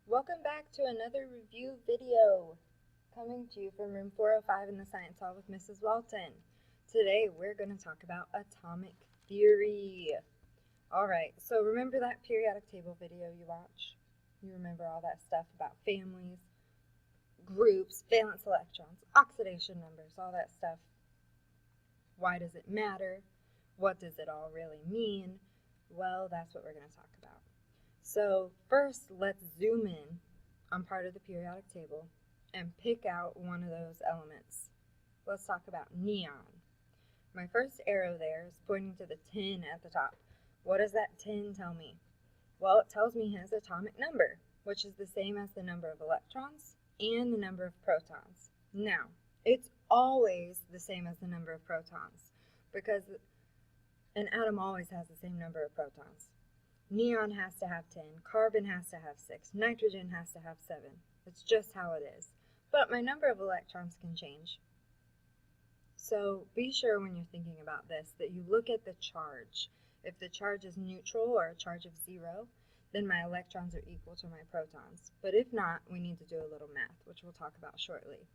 Welcome back to another review video, coming to you from room 405 in the Science Hall with Mrs. Walton. Today we're going to talk about atomic theory. Alright, so remember that periodic table video you watched? You remember all that stuff about families, groups, valence electrons, oxidation numbers, all that stuff. Why does it matter? What does it all really mean? Well, that's what we're going to talk about. So first, let's zoom in on part of the periodic table and pick out one of those elements. Let's talk about neon. My first arrow there is pointing to the 10 at the top. What does that 10 tell me? Well, it tells me his atomic number, which is the same as the number of electrons and the number of protons. Now, it's always the same as the number of protons because an atom always has the same number of protons. Neon has to have 10, carbon has to have 6, nitrogen has to have 7. It's just how it is. But my number of electrons can change. So be sure when you're thinking about this that you look at the charge. If the charge is neutral or a charge of 0, then my electrons are equal to my protons. But if not, we need to do a little math, which we'll talk about shortly.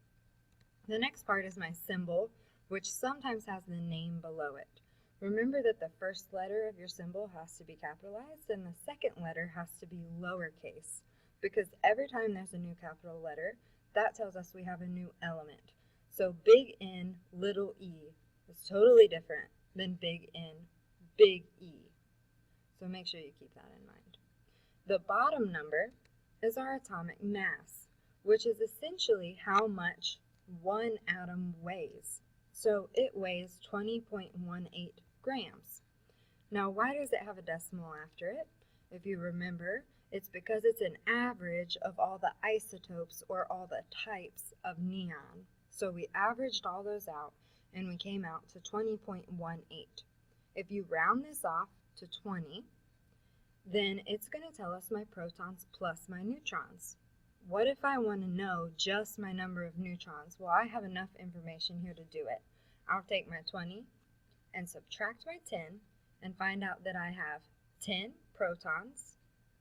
The next part is my symbol, which sometimes has the name below it. Remember that the first letter of your symbol has to be capitalized and the second letter has to be lowercase, because every time there's a new capital letter, that tells us we have a new element. So big N, little e is totally different than big N, big E. So make sure you keep that in mind. The bottom number is our atomic mass, which is essentially how much one atom weighs. So it weighs 20.18 grams. Now, why does it have a decimal after it? If you remember, it's because it's an average of all the isotopes or all the types of neon. So we averaged all those out and we came out to 20.18. If you round this off to 20, then it's going to tell us my protons plus my neutrons. What if I want to know just my number of neutrons? Well, I have enough information here to do it. I'll take my 20 and subtract my 10 and find out that I have 10 protons,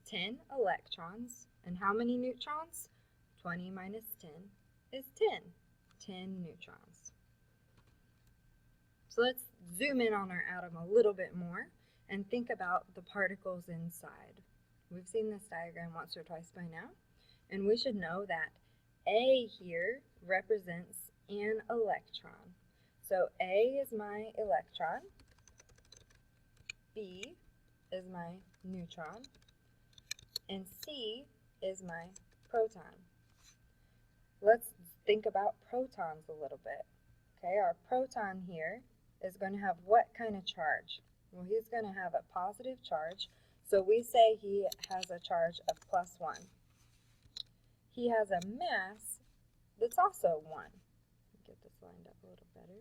10 electrons, and how many neutrons? 20 minus 10 is 10. 10 neutrons. So let's zoom in on our atom a little bit more and think about the particles inside. We've seen this diagram once or twice by now, and we should know that A here represents an electron. So A is my electron, B is my neutron, and C is my proton. Let's think about protons a little bit. Okay, our proton here is going to have what kind of charge? Well, he's going to have a positive charge, so we say he has a charge of +1. He has a mass that's also 1. Get this lined up a little better.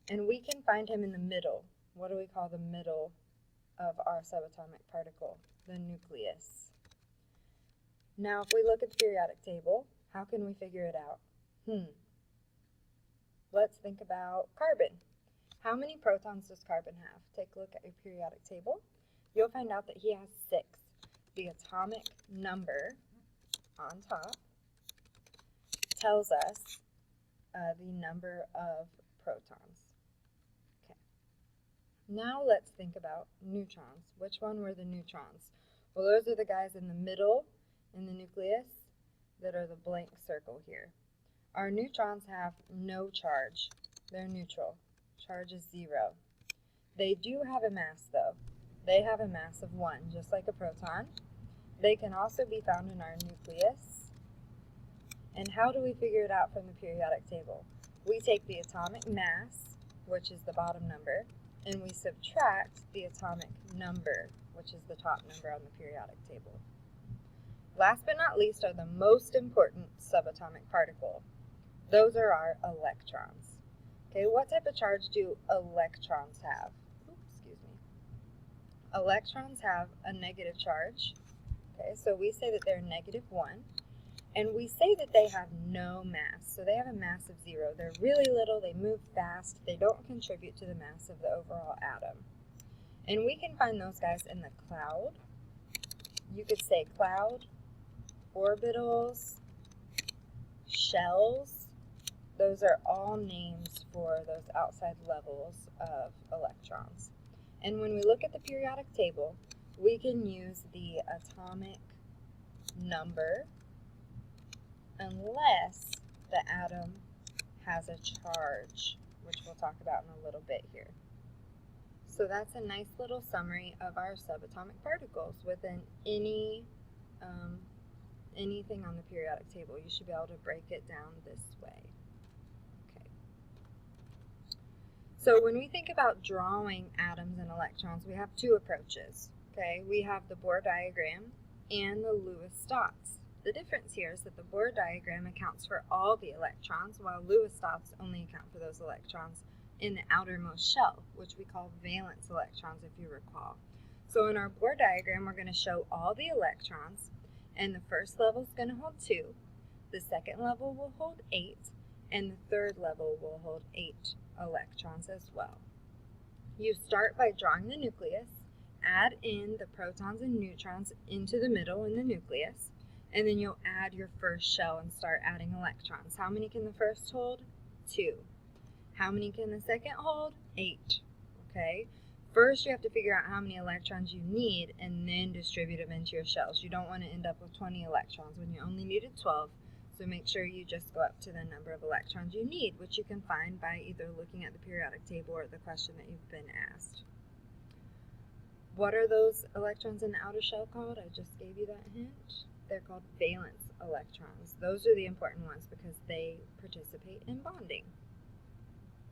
And we can find him in the middle. What do we call the middle of our subatomic particle? The nucleus. Now, if we look at the periodic table, how can we figure it out? Let's think about carbon. How many protons does carbon have? Take a look at your periodic table. You'll find out that he has 6. The atomic number on top tells us the number of protons. Okay. Now let's think about neutrons. Which one were the neutrons? Well, those are the guys in the middle in the nucleus that are the blank circle here. Our neutrons have no charge. They're neutral. Charge is 0. They do have a mass though. They have a mass of 1, just like a proton. They can also be found in our nucleus. And how do we figure it out from the periodic table? We take the atomic mass, which is the bottom number, and we subtract the atomic number, which is the top number on the periodic table. Last but not least are the most important subatomic particle. Those are our electrons. Okay, what type of charge do electrons have? Excuse me. Electrons have a negative charge. Okay, so we say that they're -1. And we say that they have no mass. So they have a mass of 0. They're really little, they move fast, they don't contribute to the mass of the overall atom. And we can find those guys in the cloud. You could say cloud orbitals, shells. Those are all names for those outside levels of electrons. And when we look at the periodic table, we can use the atomic number unless the atom has a charge, which we'll talk about in a little bit here. So that's a nice little summary of our subatomic particles within anything on the periodic table. You should be able to break it down this way. Okay. So when we think about drawing atoms and electrons, we have two approaches. Okay, we have the Bohr diagram and the Lewis dots. The difference here is that the Bohr diagram accounts for all the electrons, while Lewis dots only account for those electrons in the outermost shell, which we call valence electrons, if you recall. So in our Bohr diagram, we're going to show all the electrons, and the first level is going to hold 2, the second level will hold 8, and the third level will hold 8 electrons as well. You start by drawing the nucleus, add in the protons and neutrons into the middle in the nucleus, and then you'll add your first shell and start adding electrons. How many can the first hold? 2. How many can the second hold? 8. Okay? First, you have to figure out how many electrons you need and then distribute them into your shells. You don't want to end up with 20 electrons when you only needed 12. So make sure you just go up to the number of electrons you need, which you can find by either looking at the periodic table or the question that you've been asked. What are those electrons in the outer shell called? I just gave you that hint. They're called valence electrons. Those are the important ones because they participate in bonding,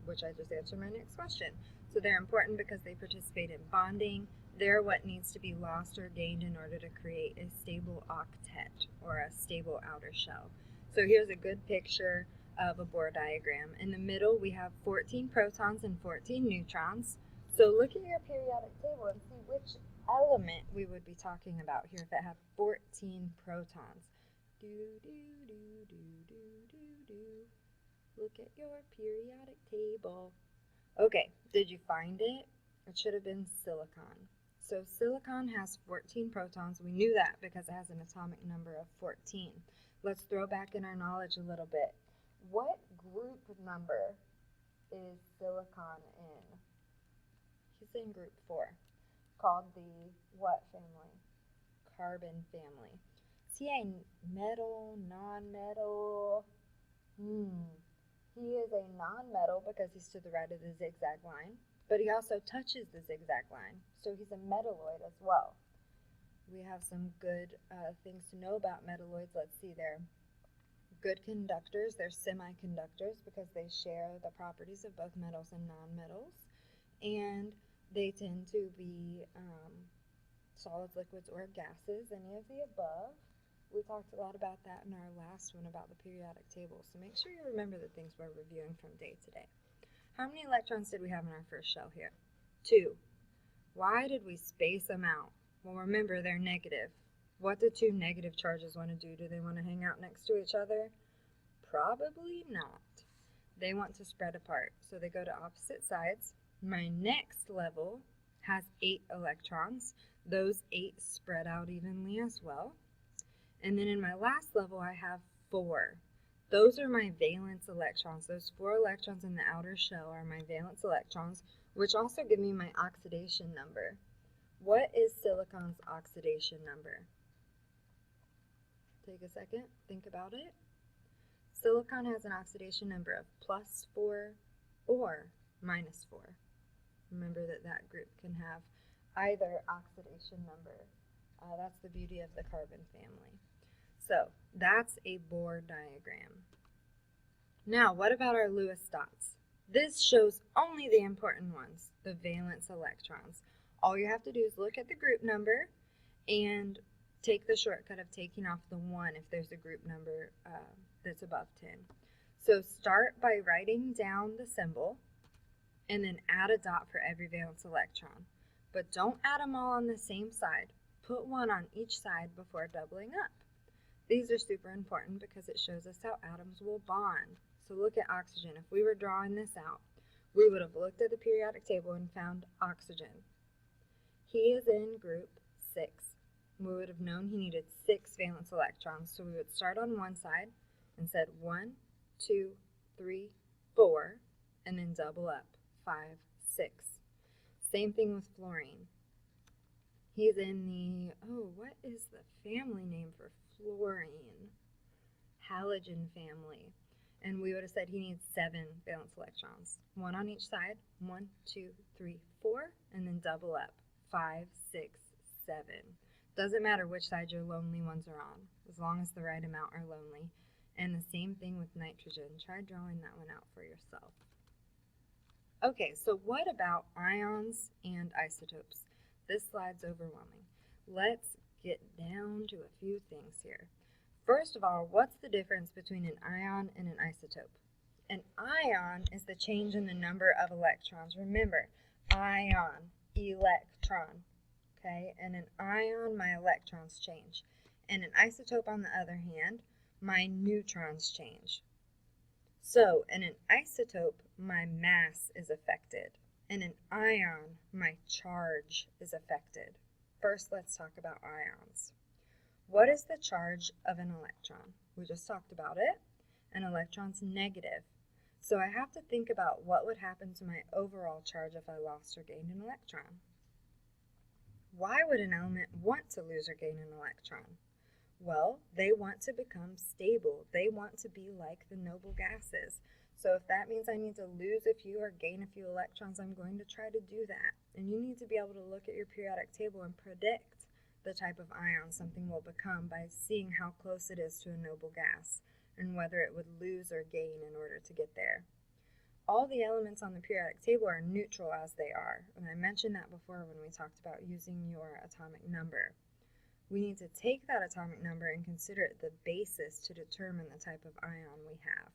which I just answered my next question. So they're important because they participate in bonding. They're what needs to be lost or gained in order to create a stable octet or a stable outer shell. So here's a good picture of a Bohr diagram. In the middle, we have 14 protons and 14 neutrons. So look at your periodic table and see which element we would be talking about here if it had 14 protons. Do, do, do, do, do, do, do. Look at your periodic table. Okay, did you find it? It should have been silicon. So silicon has 14 protons. We knew that because it has an atomic number of 14. Let's throw back in our knowledge a little bit. What group number is silicon in? He's in group 4, called the what family? Carbon family. Is he a metal, non-metal? He is a non-metal because he's to the right of the zigzag line, but he also touches the zigzag line, so he's a metalloid as well. We have some good things to know about metalloids. Let's see, they're good conductors. They're semiconductors because they share the properties of both metals and non-metals, and they tend to be solids, liquids, or gases, any of the above. We talked a lot about that in our last one about the periodic table, so make sure you remember the things we're reviewing from day to day. How many electrons did we have in our first shell here? 2. Why did we space them out? Well, remember, they're negative. What do 2 negative charges want to do? Do they want to hang out next to each other? Probably not. They want to spread apart, so they go to opposite sides. My next level has 8 electrons. Those 8 spread out evenly as well. And then in my last level, I have 4. Those are my valence electrons. Those 4 electrons in the outer shell are my valence electrons, which also give me my oxidation number. What is silicon's oxidation number? Take a second, think about it. Silicon has an oxidation number of +4 or -4. Remember that group can have either oxidation number. That's the beauty of the carbon family. So that's a Bohr diagram. Now, what about our Lewis dots? This shows only the important ones, the valence electrons. All you have to do is look at the group number and take the shortcut of taking off the 1 if there's a group number that's above 10. So start by writing down the symbol and then add a dot for every valence electron. But don't add them all on the same side. Put 1 on each side before doubling up. These are super important because it shows us how atoms will bond. So look at oxygen. If we were drawing this out, we would have looked at the periodic table and found oxygen. He is in group 6. we would have known he needed 6 valence electrons. So we would start on one side and said 1, 2, 3, 4, and then double up, 5, 6. Same thing with fluorine. He's in the, what is the family name for fluorine? Halogen family. And we would have said he needs 7 valence electrons. 1 on each side, 1, 2, 3, 4, and then double up, 5, 6, 7. Doesn't matter which side your lonely ones are on, as long as the right amount are lonely. And the same thing with nitrogen. Try drawing that one out for yourself. Okay, so what about ions and isotopes? This slide's overwhelming. Let's get down to a few things here. First of all, what's the difference between an ion and an isotope? An ion is the change in the number of electrons. Remember, ion, electron, okay? And an ion, my electrons change. And an isotope, on the other hand, my neutrons change. So, in an isotope, my mass is affected. In an ion, my charge is affected. First, let's talk about ions. What is the charge of an electron? We just talked about it. An electron's negative. So I have to think about what would happen to my overall charge if I lost or gained an electron. Why would an element want to lose or gain an electron? Well, they want to become stable. They want to be like the noble gases. So if that means I need to lose a few or gain a few electrons, I'm going to try to do that. And you need to be able to look at your periodic table and predict the type of ion something will become by seeing how close it is to a noble gas and whether it would lose or gain in order to get there. All the elements on the periodic table are neutral as they are, and I mentioned that before when we talked about using your atomic number. We need to take that atomic number and consider it the basis to determine the type of ion we have.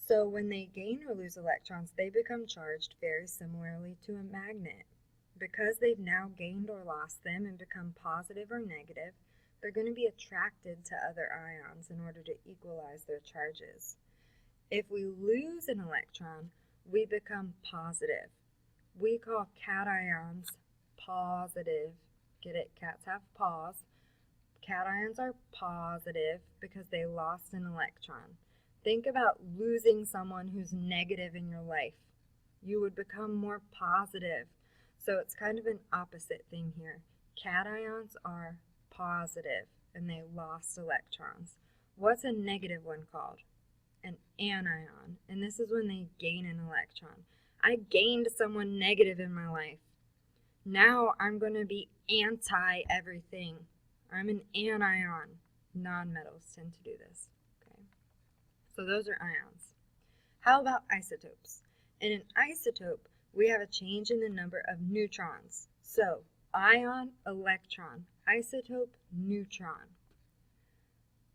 So when they gain or lose electrons, they become charged very similarly to a magnet. Because they've now gained or lost them and become positive or negative, they're going to be attracted to other ions in order to equalize their charges. If we lose an electron, we become positive. We call cations positive. Get it? Cats have paws. Cations are positive because they lost an electron. Think about losing someone who's negative in your life. You would become more positive. So it's kind of an opposite thing here. Cations are positive and they lost electrons. What's a negative one called? An anion. And this is when they gain an electron. I gained someone negative in my life. Now I'm going to be anti everything. I'm an anion. Nonmetals tend to do this. Okay. So those are ions. How about isotopes? In an isotope, we have a change in the number of neutrons. So, ion, electron, isotope, neutron.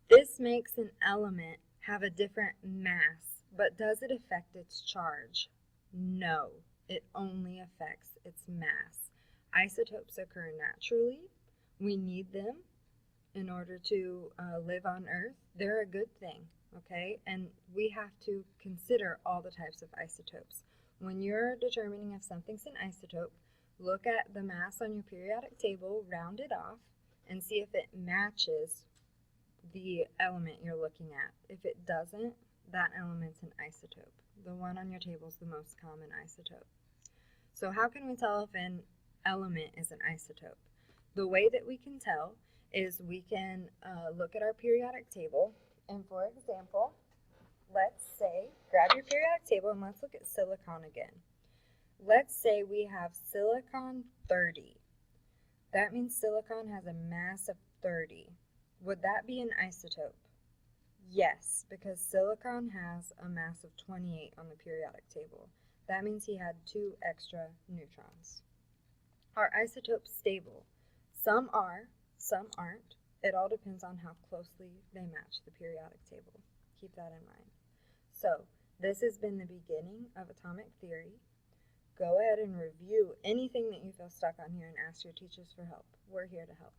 This makes an element have a different mass, but does it affect its charge? No, it only affects its mass. Isotopes occur naturally. We need them in order to live on Earth. They're a good thing, okay? And we have to consider all the types of isotopes. When you're determining if something's an isotope, look at the mass on your periodic table, round it off, and see if it matches the element you're looking at. If it doesn't, that element's an isotope. The one on your table is the most common isotope. So how can we tell if an element is an isotope? The way that we can tell is we can look at our periodic table, and for example, let's say, grab your periodic table and let's look at silicon again. Let's say we have silicon 30. That means silicon has a mass of 30. Would that be an isotope? Yes, because silicon has a mass of 28 on the periodic table. That means he had 2 extra neutrons. Are isotopes stable? Some are, some aren't. It all depends on how closely they match the periodic table. Keep that in mind. So, this has been the beginning of atomic theory. Go ahead and review anything that you feel stuck on here and ask your teachers for help. We're here to help.